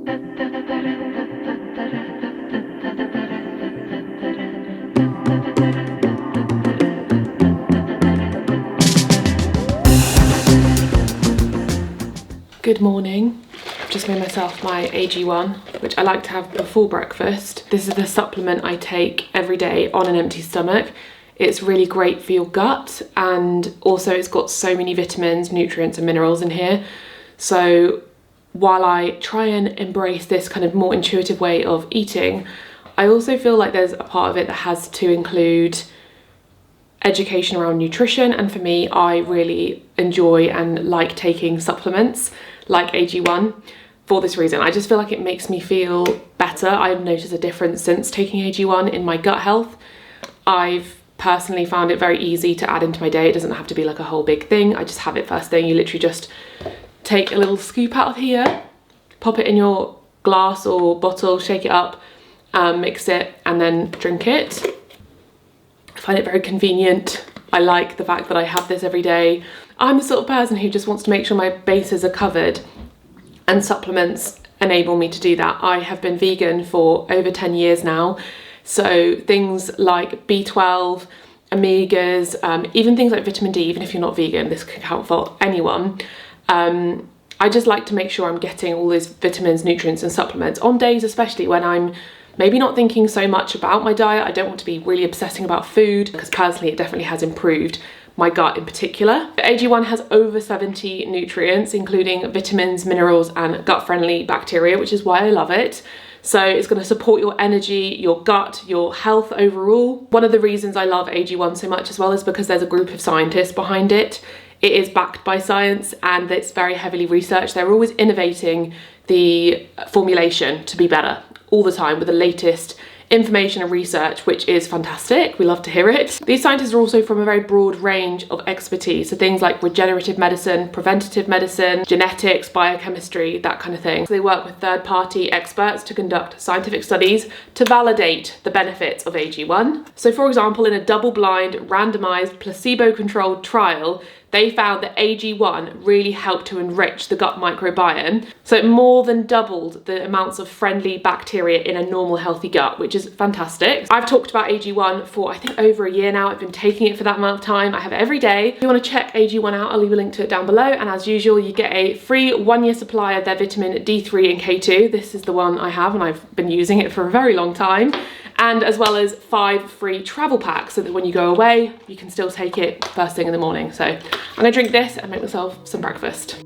Good morning. I've just made myself my AG1, which I like to have before breakfast. This is the supplement I take every day on an empty stomach. It's really great for your gut, and also it's got so many vitamins, nutrients and minerals in here. So while I try and embrace this kind of more intuitive way of eating, I also feel like there's a part of it that has to include education around nutrition, and for me, I really enjoy and like taking supplements like AG1 for this reason. I just feel like it makes me feel better. I've noticed a difference since taking AG1 in my gut health. I've personally found it very easy to add into my day. It doesn't have to be like a whole big thing. I just have it first thing. You literally just take a little scoop out of here, pop it in your glass or bottle, shake it up, mix it, and then drink it. I find it very convenient. I like the fact that I have this every day. I'm the sort of person who just wants to make sure my bases are covered, and supplements enable me to do that. I have been vegan for over 10 years now, so things like B12, omegas, even things like vitamin D, even if you're not vegan, this can count for anyone. I just like to make sure I'm getting all those vitamins, nutrients and supplements on days, especially when I'm maybe not thinking so much about my diet. I don't want to be really obsessing about food, because personally it definitely has improved my gut in particular. AG1 has over 70 nutrients, including vitamins, minerals and gut-friendly bacteria, which is why I love it. So it's going to support your energy, your gut, your health overall. One of the reasons I love AG1 so much as well is because there's a group of scientists behind it. It is backed by science and it's very heavily researched. They're always innovating the formulation to be better all the time with the latest information and research, which is fantastic. We love to hear it. These scientists are also from a very broad range of expertise, so things like regenerative medicine, preventative medicine, genetics, biochemistry, that kind of thing. So they work with third-party experts to conduct scientific studies to validate the benefits of AG1. So for example, in a double-blind, randomized, placebo-controlled trial, they found that AG1 really helped to enrich the gut microbiome. So it more than doubled the amounts of friendly bacteria in a normal healthy gut, which is fantastic. I've talked about AG1 for I think over a year now. I've been taking it for that amount of time. I have it every day. If you want to check AG1 out, I'll leave a link to it down below. And as usual, you get a free 1-year supply of their vitamin D3 and K2. This is the one I have and I've been using it for a very long time. And as well as 5 free travel packs, so that when you go away, you can still take it first thing in the morning. So I'm gonna drink this and make myself some breakfast.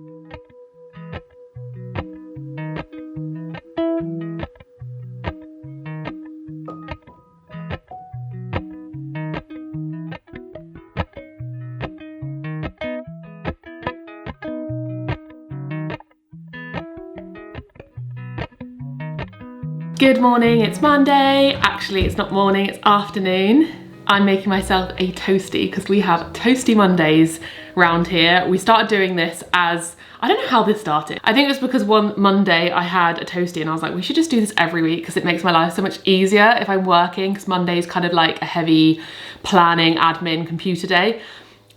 Good morning, it's Monday. Actually, it's not morning, it's afternoon. I'm making myself a toastie because we have Toasty Mondays round here. We started doing this as, I don't know how this started. I think it was because one Monday I had a toastie and I was like, we should just do this every week because it makes my life so much easier if I'm working, because Monday is kind of like a heavy planning, admin, computer day.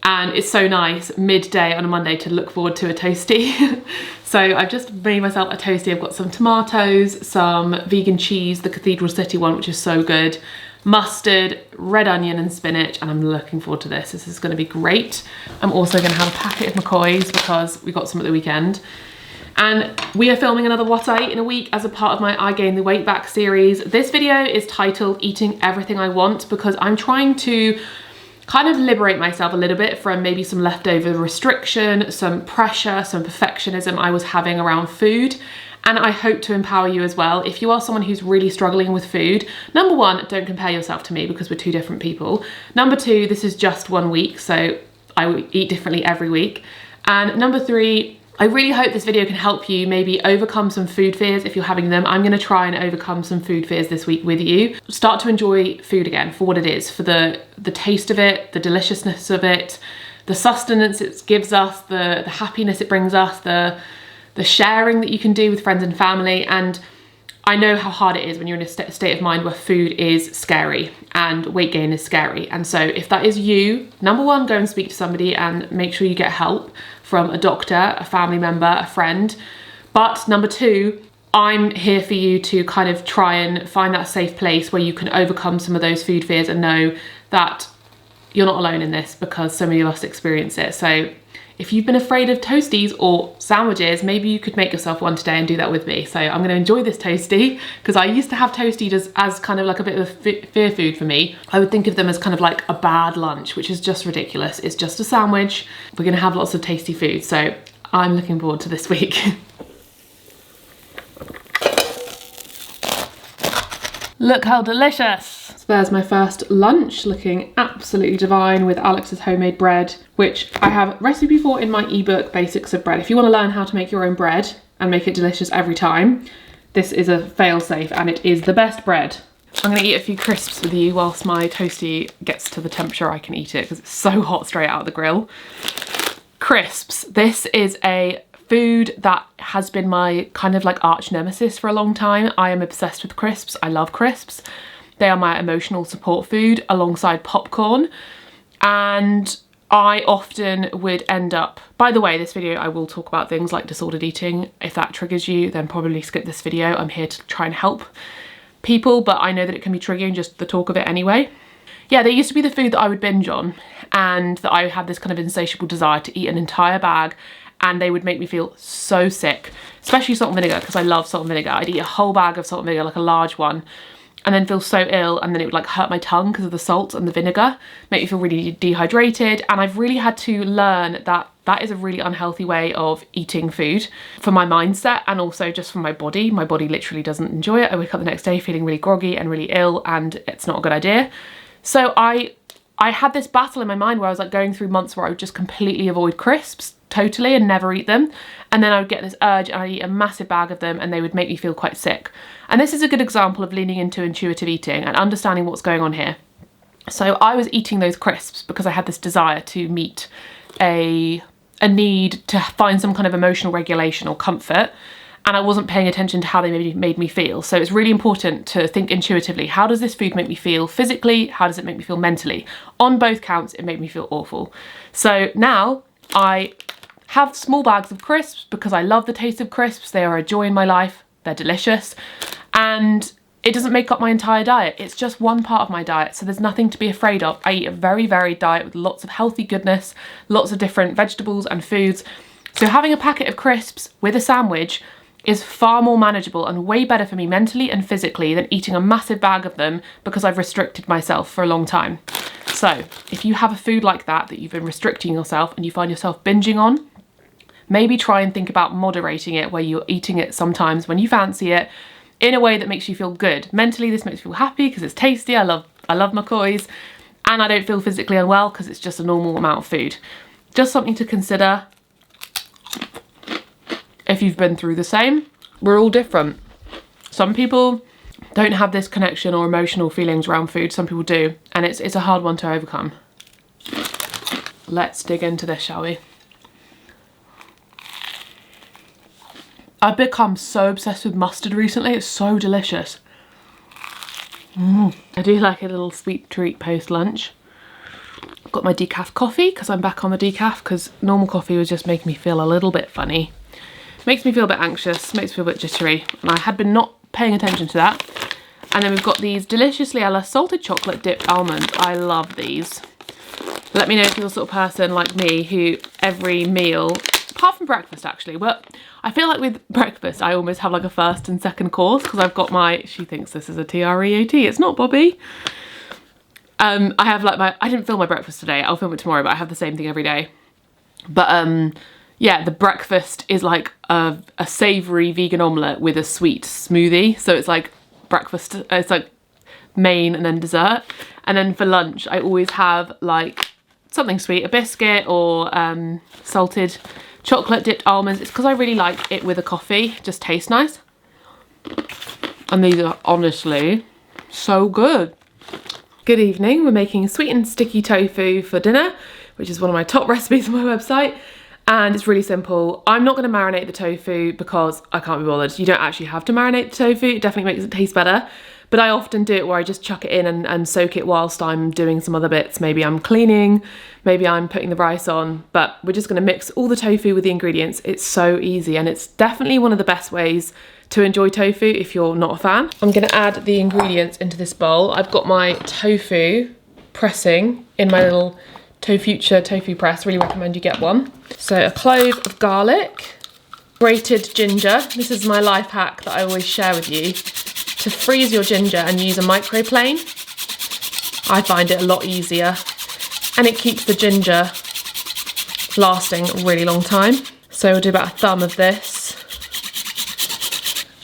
And it's so nice midday on a Monday to look forward to a toastie. So I've just made myself a toastie. I've got some tomatoes, some vegan cheese, the Cathedral City one, which is so good, mustard, red onion and spinach, and I'm looking forward to this. This is going to be great. I'm also going to have a packet of McCoys because we got some at the weekend. And we are filming another What I Eat in a Week as a part of my I Gain the Weight Back series. This video is titled Eating Everything I Want because I'm trying to kind of liberate myself a little bit from maybe some leftover restriction, some pressure, some perfectionism I was having around food. And I hope to empower you as well. If you are someone who's really struggling with food, number one, don't compare yourself to me because we're two different people. Number two, this is just 1 week, so I will eat differently every week. And number three, I really hope this video can help you maybe overcome some food fears if you're having them. I'm gonna try and overcome some food fears this week with you. Start to enjoy food again for what it is, for the taste of it, the deliciousness of it, the sustenance it gives us, the happiness it brings us, the sharing that you can do with friends and family. And I know how hard it is when you're in a state of mind where food is scary and weight gain is scary. And so if that is you, number one, go and speak to somebody and make sure you get help from a doctor, a family member, a friend. But number two, I'm here for you to kind of try and find that safe place where you can overcome some of those food fears and know that you're not alone in this, because so many of us experience it. So if you've been afraid of toasties or sandwiches, maybe you could make yourself one today and do that with me. So I'm going to enjoy this toastie, because I used to have toasties as kind of like a bit of a fear food for me. I would think of them as kind of like a bad lunch, which is just ridiculous. It's just a sandwich. We're going to have lots of tasty food. So I'm looking forward to this week. Look how delicious. So there's my first lunch, looking absolutely divine, with Alex's homemade bread, which I have recipe for in my ebook, Basics of Bread. If you want to learn how to make your own bread and make it delicious every time, this is a fail-safe and it is the best bread. I'm going to eat a few crisps with you whilst my toastie gets to the temperature I can eat it, because it's so hot straight out of the grill. Crisps. This is a food that has been my kind of like arch nemesis for a long time. I am obsessed with crisps. I love crisps. They are my emotional support food alongside popcorn. And I often would end up, by the way, this video I will talk about things like disordered eating. If that triggers you, then probably skip this video. I'm here to try and help people, but I know that it can be triggering just the talk of it anyway. Yeah, they used to be the food that I would binge on, and that I had this kind of insatiable desire to eat an entire bag, and they would make me feel so sick, especially salt and vinegar, because I love salt and vinegar. I'd eat a whole bag of salt and vinegar, like a large one, and then feel so ill, and then it would like hurt my tongue because of the salt and the vinegar, make me feel really dehydrated. And I've really had to learn that that is a really unhealthy way of eating food for my mindset, and also just for my body. My body literally doesn't enjoy it. I wake up the next day feeling really groggy and really ill, and it's not a good idea. So I had this battle in my mind where I was like going through months where I would just completely avoid crisps totally and never eat them, and then I would get this urge and I'd eat a massive bag of them and they would make me feel quite sick. And this is a good example of leaning into intuitive eating and understanding what's going on here. So I was eating those crisps because I had this desire to meet a need to find some kind of emotional regulation or comfort, and I wasn't paying attention to how they made me feel. So it's really important to think intuitively. How does this food make me feel physically? How does it make me feel mentally? On both counts, it made me feel awful. So now I have small bags of crisps because I love the taste of crisps. They are a joy in my life. They're delicious. And it doesn't make up my entire diet. It's just one part of my diet. So there's nothing to be afraid of. I eat a very varied diet with lots of healthy goodness, lots of different vegetables and foods. So having a packet of crisps with a sandwich is far more manageable and way better for me mentally and physically than eating a massive bag of them because I've restricted myself for a long time. So if you have a food like that you've been restricting yourself and you find yourself binging on, maybe try and think about moderating it, where you're eating it sometimes when you fancy it in a way that makes you feel good. Mentally, this makes me feel happy because it's tasty. I love McCoys, and I don't feel physically unwell because it's just a normal amount of food. Just something to consider. If you've been through the same, we're all different. Some people don't have this connection or emotional feelings around food. Some people do, and it's a hard one to overcome. Let's dig into this, shall we? I've become so obsessed with mustard recently. It's so delicious. I do like a little sweet treat post-lunch. I've got my decaf coffee because I'm back on the decaf, because normal coffee was just making me feel a little bit funny. Makes me feel a bit anxious, makes me feel a bit jittery, and I had been not paying attention to that. And then we've got these deliciously Ella salted chocolate dipped almonds. I love these. Let me know if you're the sort of person like me who every meal, apart from breakfast actually, but I feel like with breakfast I almost have like a first and second course, because I've got my, she thinks this is a TREAT, it's not, Bobby. I have like I didn't film my breakfast today, I'll film it tomorrow, but I have the same thing every day. But yeah, the breakfast is like a savoury vegan omelette with a sweet smoothie. So it's like breakfast, it's like main and then dessert. And then for lunch, I always have like something sweet, a biscuit or salted chocolate dipped almonds. It's because I really like it with a coffee, it just tastes nice. And these are honestly so good. Good evening, we're making sweetened sticky tofu for dinner, which is one of my top recipes on my website. And it's really simple. I'm not going to marinate the tofu because I can't be bothered. You don't actually have to marinate the tofu. It definitely makes it taste better. but I often do it where I just chuck it in and soak it whilst I'm doing some other bits. Maybe I'm cleaning, maybe I'm putting the rice on, but we're just gonna mix all the tofu with the ingredients. It's so easy, and it's definitely one of the best ways to enjoy tofu if you're not a fan. I'm gonna add the ingredients into this bowl. I've got my tofu pressing in my little Future tofu press. Really recommend you get one. So a clove of garlic, grated ginger. This is my life hack that I always share with you, to freeze your ginger and use a microplane. I find it a lot easier, and it keeps the ginger lasting a really long time. So we'll do about a thumb of this.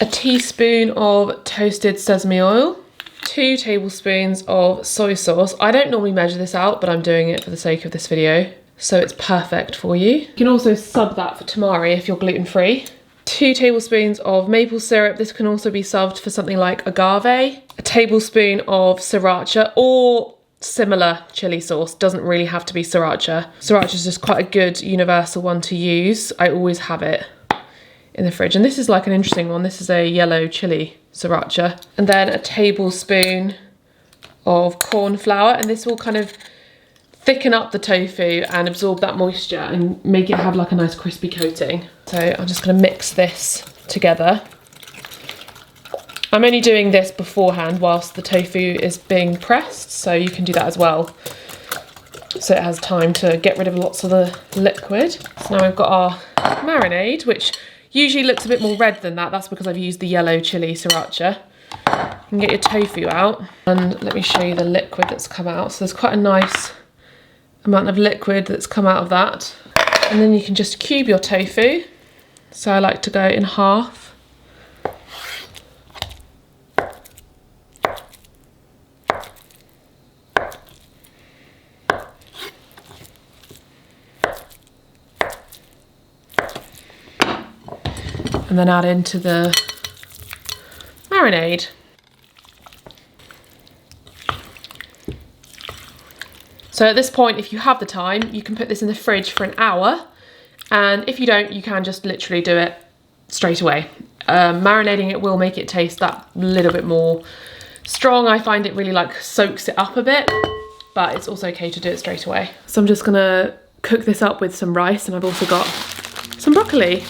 A teaspoon of toasted sesame oil. 2 tablespoons of soy sauce. I don't normally measure this out, but I'm doing it for the sake of this video, so it's perfect for you. You can also sub that for tamari if you're gluten-free. 2 tablespoons of maple syrup. This can also be subbed for something like agave. A tablespoon of sriracha or similar chili sauce. Doesn't really have to be sriracha. Sriracha is just quite a good universal one to use. I always have it in the fridge, and this is like an interesting one. This is a yellow chili sriracha. And then a tablespoon of corn flour, and this will kind of thicken up the tofu and absorb that moisture and make it have like a nice crispy coating. So I'm just going to mix this together. I'm only doing this beforehand whilst the tofu is being pressed, so you can do that as well, so it has time to get rid of lots of the liquid. So now we've got our marinade, which usually looks a bit more red than that. That's because I've used the yellow chili sriracha. You can get your tofu out, and let me show you the liquid that's come out. So there's quite a nice amount of liquid that's come out of that. And then you can just cube your tofu. So I like to go in half. And then add into the marinade. So at this point, if you have the time, you can put this in the fridge for an hour. And if you don't, you can just literally do it straight away. Marinating it will make it taste that little bit more strong. I find it really like soaks it up a bit, but it's also okay to do it straight away. So I'm just gonna cook this up with some rice, and I've also got some broccoli.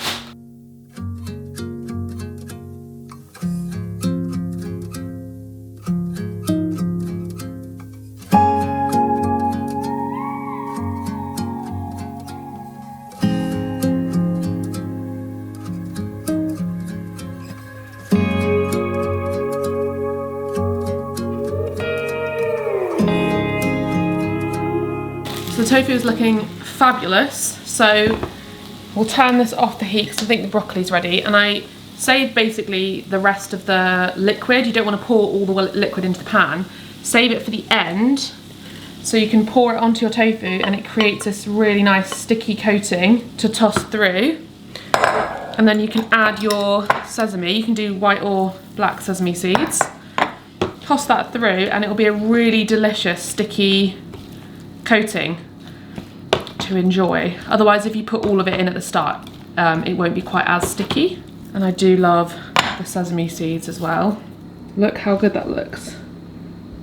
So the tofu is looking fabulous. So we'll turn this off the heat because I think the broccoli's ready. And I saved basically the rest of the liquid. You don't want to pour all the liquid into the pan. Save it for the end, so you can pour it onto your tofu and it creates this really nice sticky coating to toss through. And then you can add your sesame. You can do white or black sesame seeds. Toss that through and it will be a really delicious sticky coating to enjoy. Otherwise, if you put all of it in at the start, it won't be quite as sticky. And I do love the sesame seeds as well. Look how good that looks.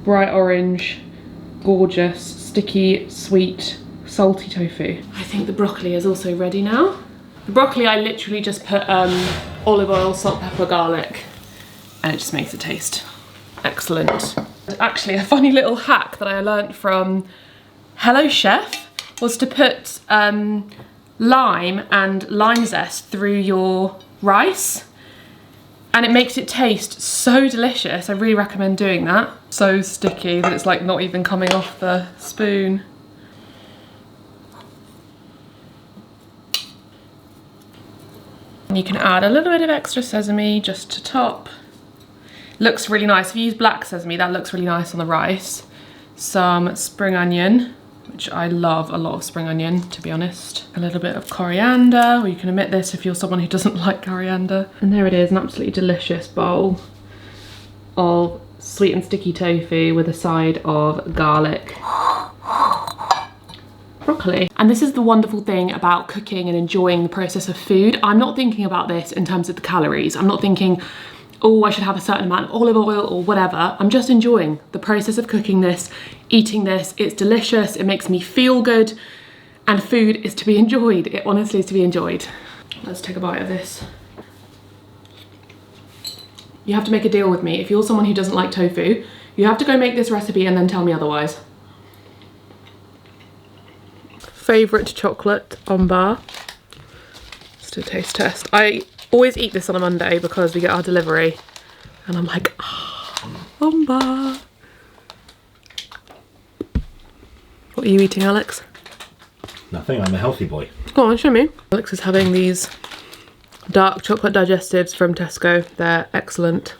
Bright orange, gorgeous, sticky, sweet, salty tofu. I think the broccoli is also ready now. The broccoli, I literally just put olive oil, salt, pepper, garlic, and it just makes it taste excellent. Actually, a funny little hack that I learned from Hello Chef was to put lime and lime zest through your rice, and it makes it taste so delicious. I really recommend doing that. So sticky that it's like not even coming off the spoon. And you can add a little bit of extra sesame just to top. Looks really nice. If you use black sesame, that looks really nice on the rice. Some spring onion, which I love a lot of spring onion, to be honest. A little bit of coriander, or you can omit this if you're someone who doesn't like coriander. And there it is, an absolutely delicious bowl of sweet and sticky tofu with a side of garlic broccoli. And this is the wonderful thing about cooking and enjoying the process of food. I'm not thinking about this in terms of the calories. I'm not thinking, oh, I should have a certain amount of olive oil or whatever. I'm just enjoying the process of cooking this, eating this. It's delicious, it makes me feel good, and food is to be enjoyed. It honestly is to be enjoyed. Let's take a bite of this. You have to make a deal with me. If you're someone who doesn't like tofu, you have to go make this recipe and then tell me otherwise. Favourite chocolate on bar. Just a taste test. I always eat this on a Monday because we get our delivery and I'm like, ah, on bar. What are you eating, Alex? Nothing, I'm a healthy boy. Go on, show me. Alex is having these dark chocolate digestives from Tesco. They're excellent.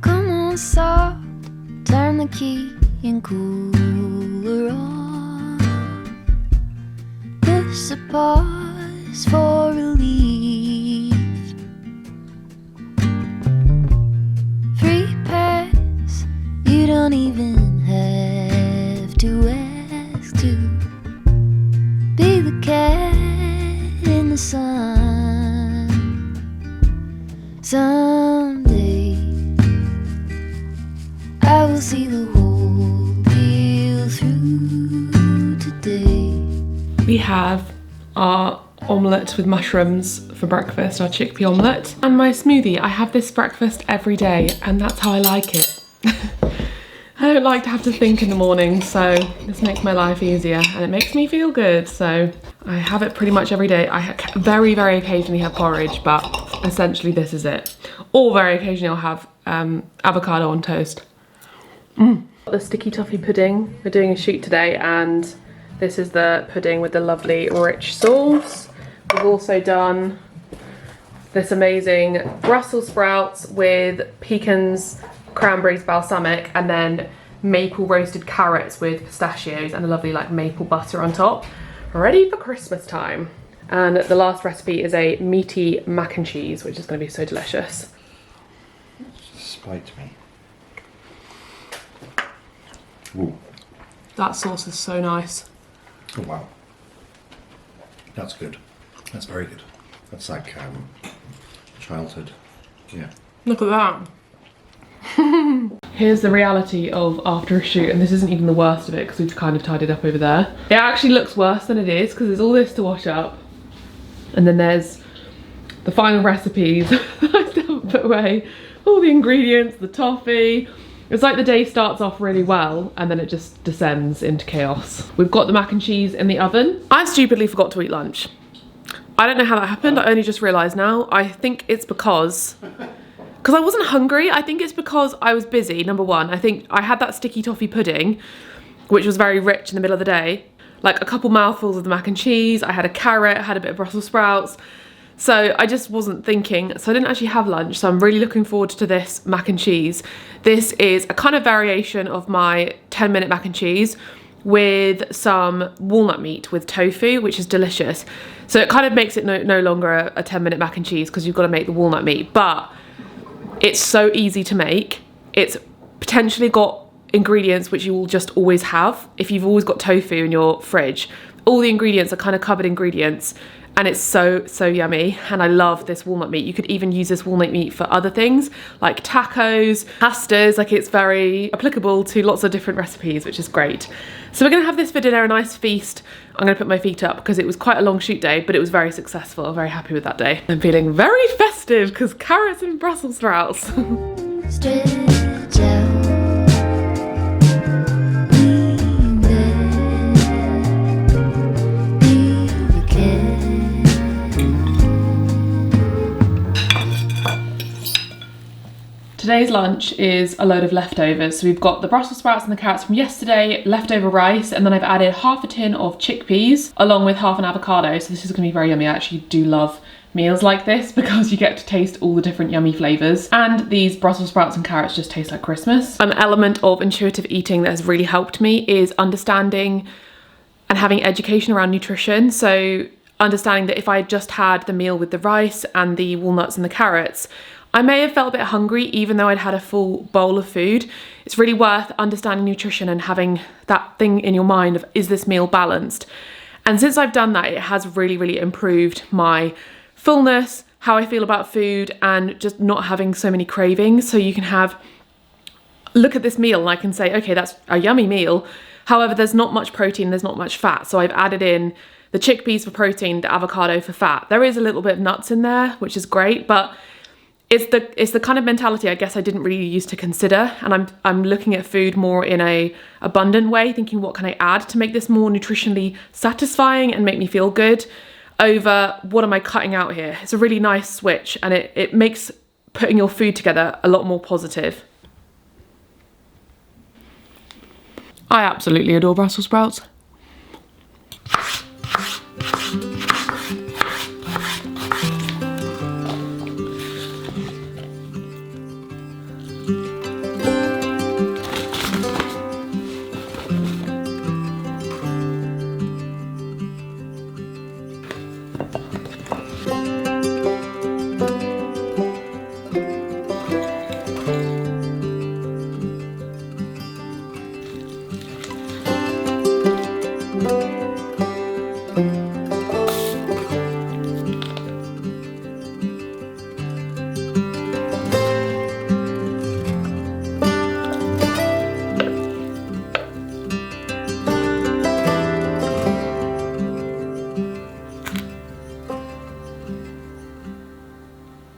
Come on, soft, turn the key and cooler on. Push a pause for relief. Free pass, you don't even have to ask to be the cat in the sun. Someday I will see the whole deal through today. We have our omelette with mushrooms for breakfast, our chickpea omelette, and my smoothie. I have this breakfast every day and that's how I like it. I don't like to have to think in the morning, so this makes my life easier and it makes me feel good. So I have it pretty much every day. I very, very occasionally have porridge, but essentially this is it. Or very occasionally I'll have avocado on toast. The sticky toffee pudding. We're doing a shoot today and this is the pudding with the lovely rich sauce. We've also done this amazing Brussels sprouts with pecans, cranberries, balsamic, and then maple roasted carrots with pistachios and a lovely like maple butter on top. Ready for Christmas time. And the last recipe is a meaty mac and cheese, which is going to be so delicious. Spite me. Ooh. That sauce is so nice. Oh wow. That's good. That's very good. That's like childhood. Yeah. Look at that. Here's the reality of after a shoot, and this isn't even the worst of it because we've kind of tidied up over there. It actually looks worse than it is because there's all this to wash up. And then there's the final recipes that I still haven't put away. All the ingredients, the toffee. It's like the day starts off really well and then it just descends into chaos. We've got the mac and cheese in the oven. I stupidly forgot to eat lunch. I don't know how that happened. I only just realised now. I think it's because I wasn't hungry. I think it's because I was busy, number one. I think I had that sticky toffee pudding, which was very rich in the middle of the day. Like a couple mouthfuls of the mac and cheese. I had a carrot, I had a bit of Brussels sprouts. So I just wasn't thinking, so I didn't actually have lunch. So I'm really looking forward to this mac and cheese. This is a kind of variation of my 10-minute mac and cheese with some walnut meat with tofu, which is delicious. So it kind of makes it no longer a 10-minute mac and cheese because you've got to make the walnut meat, but it's so easy to make. It's potentially got ingredients which you will just always have. If you've always got tofu in your fridge, all the ingredients are kind of covered ingredients. And it's so yummy, and I love this walnut meat. You could even use this walnut meat for other things like tacos, pastas. Like, it's very applicable to lots of different recipes, which is great. So we're gonna have this for dinner, a nice feast. I'm gonna put my feet up because it was quite a long shoot day, but it was very successful. I'm very happy with that day. I'm feeling very festive because carrots and Brussels sprouts. Stretch out. Today's lunch is a load of leftovers. So we've got the Brussels sprouts and the carrots from yesterday, leftover rice, and then I've added half a tin of chickpeas along with half an avocado. So this is gonna be very yummy. I actually do love meals like this because you get to taste all the different yummy flavors. And these Brussels sprouts and carrots just taste like Christmas. An element of intuitive eating that has really helped me is understanding and having education around nutrition. So understanding that if I had just had the meal with the rice and the walnuts and the carrots, I may have felt a bit hungry even though I'd had a full bowl of food. It's really worth understanding nutrition and having that thing in your mind of, is this meal balanced? And since I've done that, it has really, really improved my fullness, how I feel about food, and just not having so many cravings. So you can look at this meal and I can say, okay, that's a yummy meal. However, there's not much protein, there's not much fat. So I've added in the chickpeas for protein, the avocado for fat. There is a little bit of nuts in there, which is great, but it's the kind of mentality I guess I didn't really used to consider. And I'm looking at food more in a abundant way, thinking what can I add to make this more nutritionally satisfying and make me feel good, over what am I cutting out here. It's a really nice switch, and it makes putting your food together a lot more positive. I absolutely adore Brussels sprouts.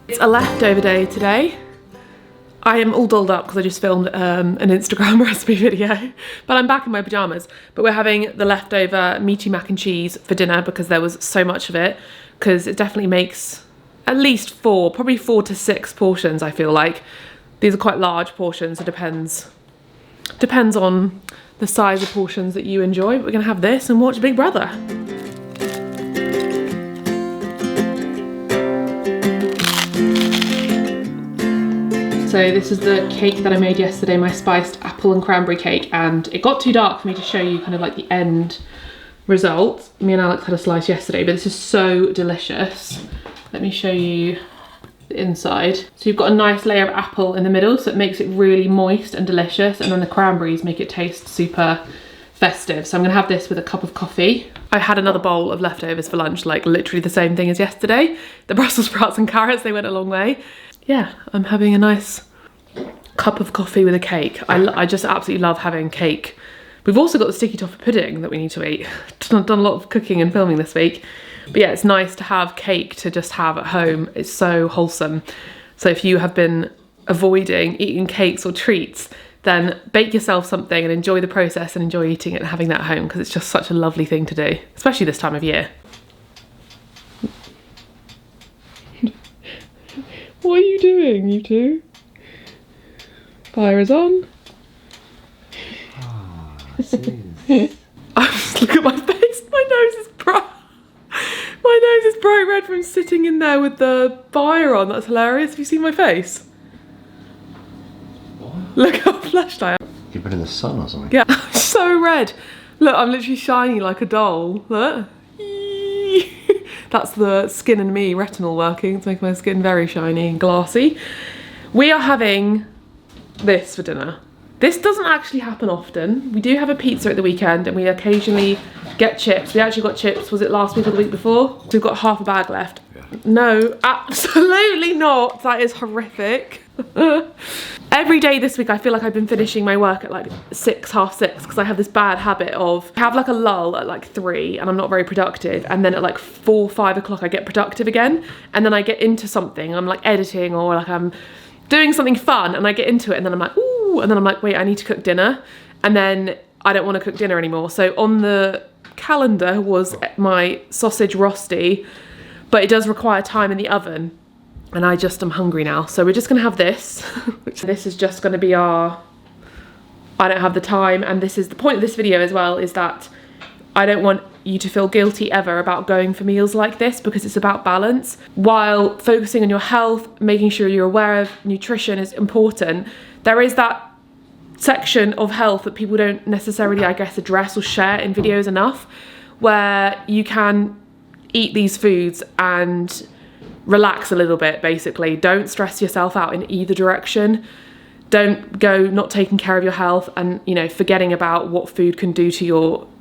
It's a leftover day today. I am all dolled up because I just filmed an Instagram recipe video, but I'm back in my pajamas. But we're having the leftover meaty mac and cheese for dinner because there was so much of it, because it definitely makes at least probably 4 to 6 portions, I feel like. These are quite large portions, it depends on the size of portions that you enjoy. But we're gonna have this and watch Big Brother. So this is the cake that I made yesterday, my spiced apple and cranberry cake, and it got too dark for me to show you kind of like the end result. Me and Alex had a slice yesterday, but this is so delicious. Let me show you the inside. So you've got a nice layer of apple in the middle, so it makes it really moist and delicious, and then the cranberries make it taste super festive. So I'm gonna have this with a cup of coffee. I had another bowl of leftovers for lunch, like literally the same thing as yesterday. The Brussels sprouts and carrots, they went a long way. Yeah, I'm having a nice cup of coffee with a cake. I just absolutely love having cake. We've also got the sticky toffee pudding that we need to eat. I've done a lot of cooking and filming this week. But yeah, it's nice to have cake to just have at home. It's so wholesome. So if you have been avoiding eating cakes or treats, then bake yourself something and enjoy the process and enjoy eating it and having that at home, because it's just such a lovely thing to do, especially this time of year. What are you doing, you two? Fire is on. Ah, look Look at my face. My nose is bright. My nose is bright red from sitting in there with the fire on. That's hilarious. Have you seen my face? What? Look how flushed I am. You've been in the sun or something? Yeah, I'm so red. Look, I'm literally shiny like a doll. Look. That's the Skin and Me retinol working to make my skin very shiny and glassy. We are having this for dinner. This doesn't actually happen often. We do have a pizza at the weekend and we occasionally get chips. We actually got chips, was it last week or the week before? So we've got half a bag left. Yeah. No, absolutely not. That is horrific. Every day this week I feel like I've been finishing my work at like 6, half 6, because I have this bad habit of have like a lull at like 3 and I'm not very productive, and then at like 4, 5 o'clock I get productive again, and then I get into something. I'm like editing or like I'm doing something fun and I get into it and then I'm like, ooh, and then I'm like, wait, I need to cook dinner, and then I don't want to cook dinner anymore. So on the calendar was my sausage rosti, but it does require time in the oven. And I just am hungry now. So we're just gonna have this. This is just gonna be our, I don't have the time. And this is the point of this video as well, is that I don't want you to feel guilty ever about going for meals like this, because it's about balance. While focusing on your health, making sure you're aware of nutrition is important, there is that section of health that people don't necessarily, I guess, address or share in videos enough, where you can eat these foods and relax a little bit, basically. Don't stress yourself out in either direction. Don't go not taking care of your health and, you know, forgetting about what food can do to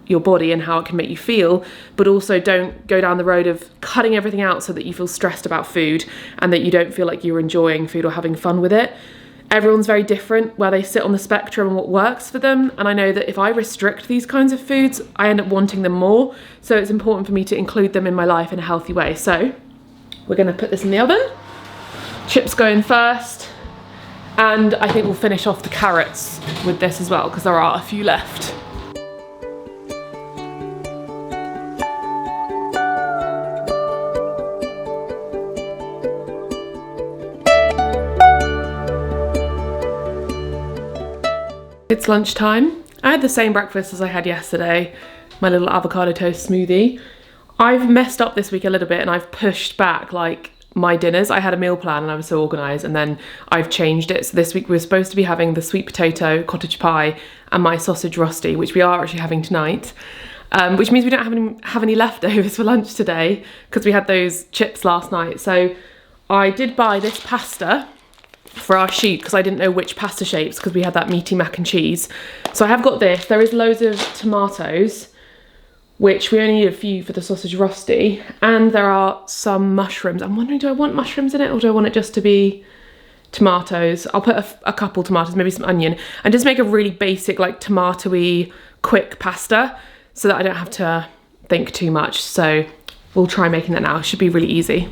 your body and how it can make you feel, but also don't go down the road of cutting everything out so that you feel stressed about food and that you don't feel like you're enjoying food or having fun with it. Everyone's very different where they sit on the spectrum and what works for them, and I know that if I restrict these kinds of foods, I end up wanting them more, so it's important for me to include them in my life in a healthy way. So we're going to put this in the oven. Chips go in first, and I think we'll finish off the carrots with this as well because there are a few left. It's lunchtime. I had the same breakfast as I had yesterday, my little avocado toast smoothie. I've messed up this week a little bit and I've pushed back like my dinners. I had a meal plan and I was so organised, and then I've changed it. So this week we were supposed to be having the sweet potato cottage pie and my sausage rusty, which we are actually having tonight. Which means we don't have any leftovers for lunch today because we had those chips last night. So I did buy this pasta for our shoot because I didn't know which pasta shapes because we had that meaty mac and cheese. So I have got this. There is loads of tomatoes, which we only need a few for the sausage rusty, and there are some mushrooms. I'm wondering, do I want mushrooms in it or do I want it just to be tomatoes? I'll put a couple tomatoes, maybe some onion, and just make a really basic like tomatoey quick pasta so that I don't have to think too much. So we'll try making that now. It should be really easy.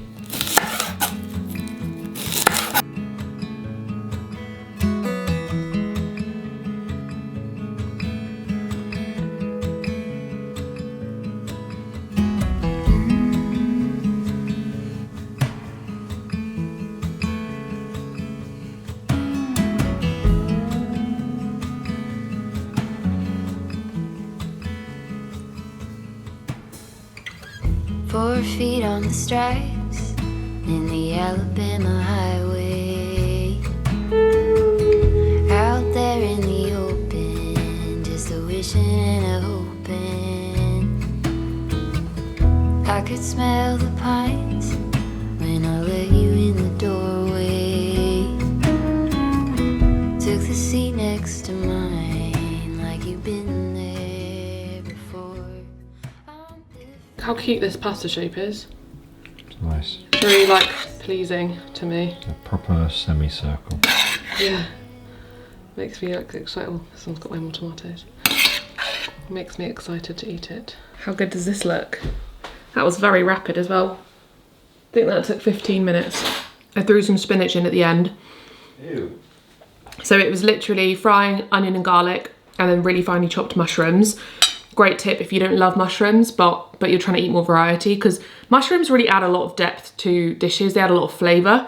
"4 feet on the stripes in the Alabama highway, out there in the open, just a wishing and a hoping. I could smell the pines when I let you in the doorway. Took the seat next to mine like you've been there before." How cute this pasta shape is. It's nice. It's really like pleasing to me. A proper semicircle. Yeah. Makes me like excited. Oh, this one's got way more tomatoes. Makes me excited to eat it. How good does this look? That was very rapid as well. I think that took 15 minutes. I threw some spinach in at the end. Ew. So it was literally frying onion and garlic and then really finely chopped mushrooms. Great tip if you don't love mushrooms, but you're trying to eat more variety, because mushrooms really add a lot of depth to dishes. They add a lot of flavour,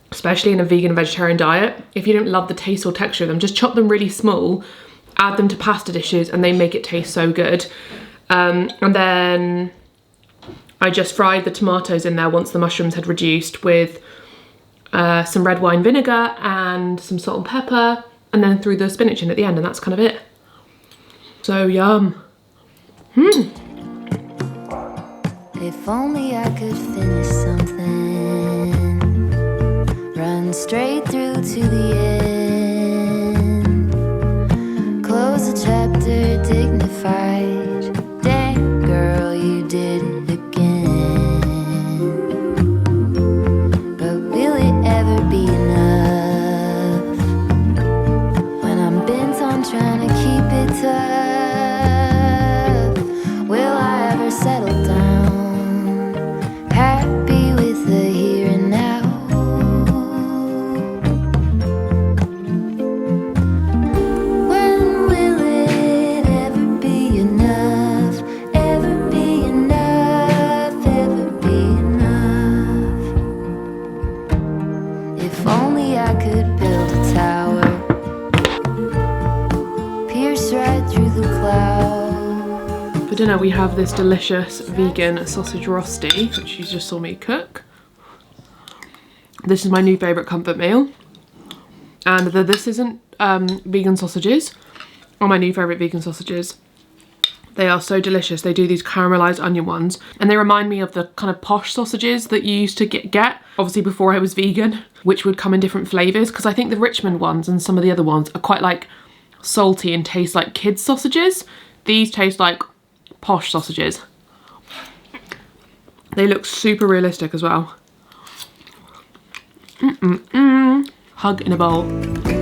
especially in a vegan and vegetarian diet. If you don't love the taste or texture of them, just chop them really small, add them to pasta dishes, and they make it taste so good. And then I just fried the tomatoes in there once the mushrooms had reduced with some red wine vinegar and some salt and pepper, and then threw the spinach in at the end, and that's kind of it. So yum. If only I could finish something, run straight through to the end, close the chapter dignified. Dang girl, you did it again. But will it ever be enough when I'm bent on trying to keep it tough? Will I ever settle down, happy with the here and now? When will it ever be enough? Ever be enough? Ever be enough? If only I could build a tower, pierce right through the clouds. For dinner we have this delicious vegan sausage rusty, which you just saw me cook. This is my new favourite comfort meal. And this isn't vegan sausages, are my new favourite vegan sausages. They are so delicious. They do these caramelized onion ones and they remind me of the kind of posh sausages that you used to get obviously before I was vegan, which would come in different flavors, because I think the Richmond ones and some of the other ones are quite like salty and taste like kids sausages. These taste like posh sausages. They look super realistic as well. Hug in a bowl.